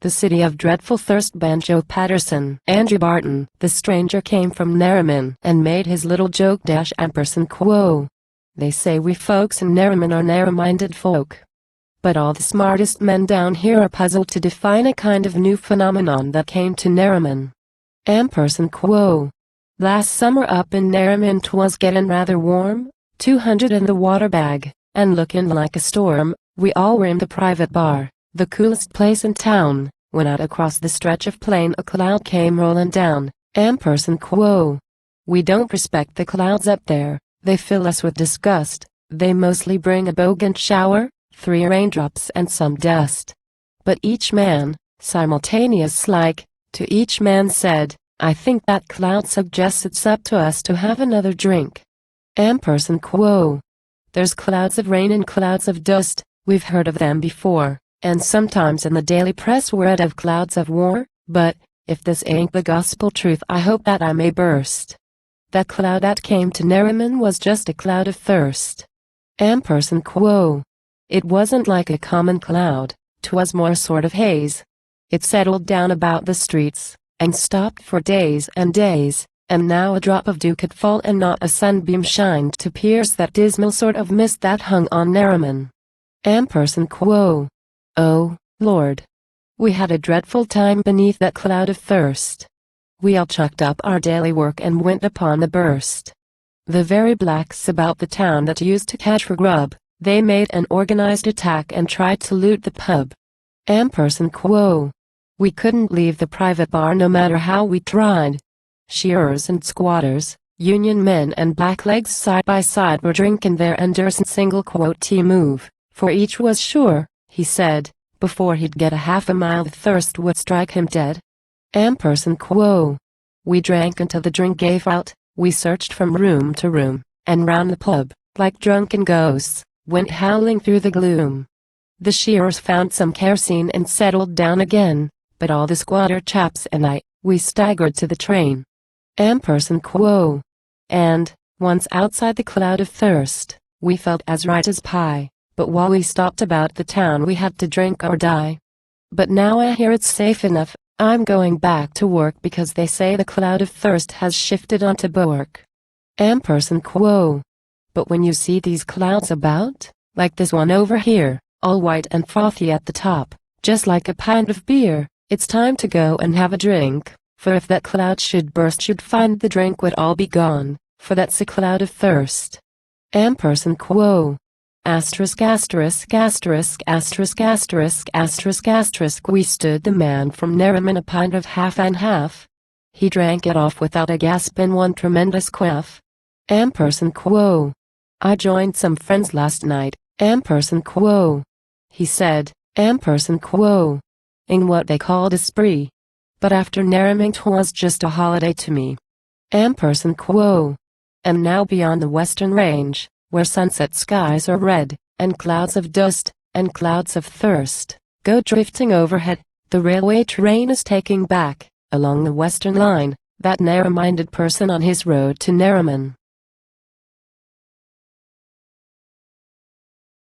the city of dreadful thirst. Banjo Paterson. Andrew Barton. The stranger came from Narromine and made his little joke & quo. They say we folks in Narromine are narrow-minded folk. But all the smartest men down here are puzzled to define a kind of new phenomenon that came to Narromine. & quo. Last summer up in Narromine 'twas gettin' rather warm, 200 in the water bag, and lookin' like a storm. We all were in the private bar, the coolest place in town, when out across the stretch of plain a cloud came rollin' down. & quo. We don't respect the clouds up there, they fill us with disgust. They mostly bring a bogant shower, 3 raindrops and some dust. But each man, simultaneous like, to each man said, I think that cloud suggests it's up to us to have another drink. & quo. There's clouds of rain and clouds of dust, we've heard of them before, and sometimes in the daily press we're read of clouds of war, but, if this ain't the gospel truth I hope that I may burst. That cloud that came to Narromine was just a cloud of thirst. & quo. It wasn't like a common cloud, 'twas more sort of haze. It settled down about the streets, and stopped for days and days, and now a drop of dew could fall and not a sunbeam shined to pierce that dismal sort of mist that hung on Narromine. & quo. Oh, Lord! We had a dreadful time beneath that cloud of thirst. We all chucked up our daily work and went upon the burst. The very blacks about the town that used to catch for grub, they made an organized attack and tried to loot the pub. & quo. We couldn't leave the private bar no matter how we tried. Shearers and squatters, union men and blacklegs side by side were drinking there and dursn't single quote move, for each was sure, he said, before he'd get a half a mile the thirst would strike him dead. & quo. We drank until the drink gave out, we searched from room to room, and round the pub, like drunken ghosts, went howling through the gloom. The shearers found some kerosene and settled down again, but all the squatter chaps and I, we staggered to the train. & quo. And, once outside the cloud of thirst, we felt as right as pie, but while we stopped about the town we had to drink or die. But now I hear it's safe enough, I'm going back to work because they say the cloud of thirst has shifted onto Bork. & quo. But when you see these clouds about, like this one over here, all white and frothy at the top, just like a pint of beer, it's time to go and have a drink, for if that cloud should burst you'd find the drink would all be gone, for that's a cloud of thirst. & quo. Asterisk asterisk asterisk asterisk asterisk asterisk asterisk. We stood the man from Narromine a pint of half and half. He drank it off without a gasp in one tremendous quaff. & quo. I joined some friends last night, & quo. He said, & quo. In what they called a spree. But after Narromine 'twas just a holiday to me. & quo. And now beyond the western range, where sunset skies are red, and clouds of dust, and clouds of thirst, go drifting overhead, the railway train is taking back, along the western line, that narrow-minded person on his road to Narromine.